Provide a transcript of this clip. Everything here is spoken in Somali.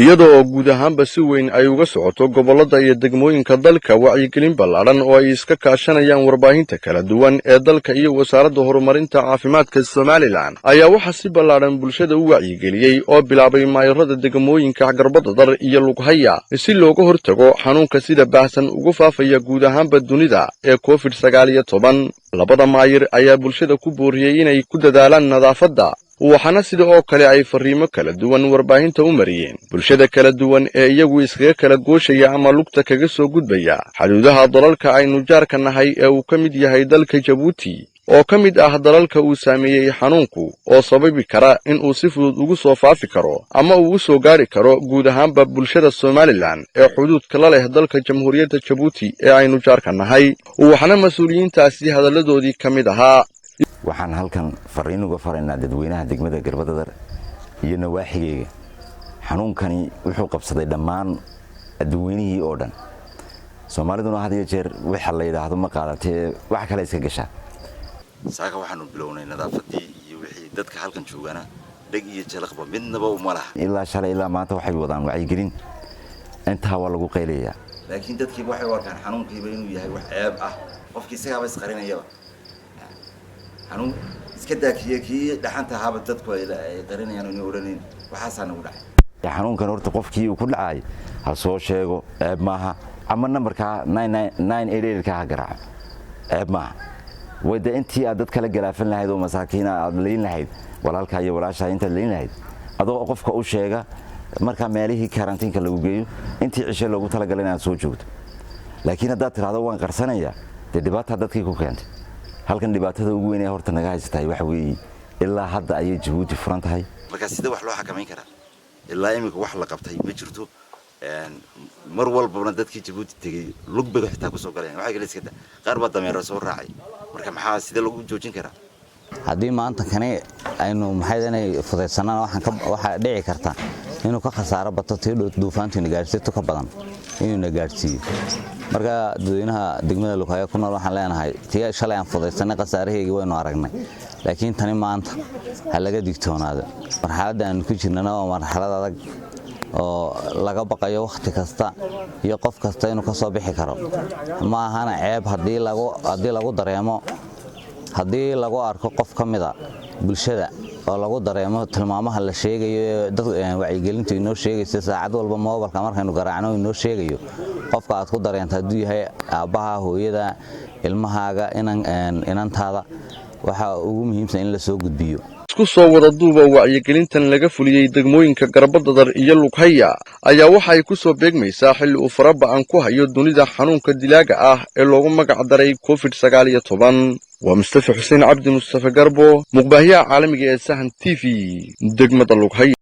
iyadoo guud ahaanba si weyn ay uga socoto gobollada iyo degmooyinka dalka wacyigelin ballaaran oo ay iska kaashanayaan warbaahinta kala duwan ee dalka iyo wasaaradda horumarinta caafimaadka Somaliland ayaa waxaa si ballaaran bulshada u wacyigeliyey oo bilaabay maayarada degmooyinka Garbadadar iyo Lughaya si looga hortago xanuunka sida baahsan ugu faafaya guud ahaanba dunida ee COVID-19. labada maayir ayaa bulshada ku booriyey inay ku dadaalaan nadaafadda waxaana sida oo kale ay fariimo kala duwan warbaahinta u mariyeen bulshada kala duwan ee iyagu iskaga kala gooshaya ama lugta kaga soo gudbaya xuduudaha dalalka aynu jaarka nahay ee uu ka mid yahay dalka Djibouti oo ka mid ah dalalka uu saameeyay xanuunku oo sababi kara in uu si fudud ugu soo faafi karo ama uu soo gaari karo guud ahaanba bulshada Somaliland ee xuduudka la leh dalka Jamhuuriyadda Djibouti ee aynu jaarka nahay waxaana mas'uuliyiintaasi hadaladoodii ka mid ahaa waxaan halkan fariin uga faraynaa dadweynaha degmada Garbadadar iyo nawaaxigeega xanuunkani wuxuu qabsaday dhammaan dadweynihii oo dhan Soomaaliduna had iyo jeer waxa la yiraahdo ma qaadatay wax kale iska gashaa saaka waxaanu bilownay nadaafadii iyo wixii dadka halkan joogana dhag iyo jalaqba midnaba uma laha ilaa shalay ilaa maanta waxay wadaan wacyigelin inta waa lagu qayleeyaa laakiin dadkii waxay warkaan xanuunkiiba inuu yahay wax ceeb ah qofkii isaga ba isqarinayaba xanuun iska daakiye kii dhaxanta haba dadku ay qarinayaan inuu oraneen waxaasana u dhacay xanuunkan horta qofkii uu ku dhacay ha soo sheego ceeb maaha ama numberka 988 ka garaac ceeb maaha wada intii aad dad kala galaafan lahayd oo masaakiina aad leeyin lahayd walaalka iyo walaasha inta leeyin lahayd adoo qofka u sheega marka meelihii karantiinka lagu geeyo intii cisho loogu tala galay inaad soo joogto laakiin hadda tiraado waan qarsanaya dhibaato dadkii ku keentay halkan dhibaatada ugu weyn ee horta naga haysatay waxa weey ilaa hadda ay Djibouti furan tahay marka sida wax loo xakameyn kara ilaa imika wax la qabtay ma jirto mar walba dadkii Djibouti tagay lugbaga xitaa ku soo galeen waxa kale iska qaar ba dameero soo raacay marka maxaa sida lagu joojin karaa haddii maanta kani aynu maxaydanay fudaysanana waxa dhici karta inuu ka khasaaro bato tii duufaantii gaarsiisto ka badan inuu gaarsiiyo marka dadweynaha degmada Lughaya ku nool waxaan leenahay tii shalay aan fudaysanay khasaarahayga waynu aragnay laakiin tani maanta ha laga digtoonaado marxaladan ku jirnana waa marxalad adag oo laga baqayo waqti kasta iyo qof kasta inuu ka soo bixi karo ma ahana ceeb hadii lagu dareemo hadii lagu arko qof kamida bulshada oo lagu dareemo tilmaamaha la sheegayo dad wacyigelinta inoo sheegaysa saacad walba moobilka markaynu garaacno inoo sheegayo qofka aad ku dareento hadii yahay aabaha hooyada ilmahaaga inantaada waxa ugu muhiimsan in la soo gudbiyo isku soo wada duuba wacyigelintan laga fuliyay degmooyinka Garbadadar iyo Lughaya ayaa waxa ay ku soo beegmaysaa xilli uu farabaan ku hayo dunida xanuunka dilaaga ah ee loogu magac daray COVID-19 ومصطفى حسين عبد مصطفى قربو مقباهية عالمية سهن تيفي دقمة Lughaya.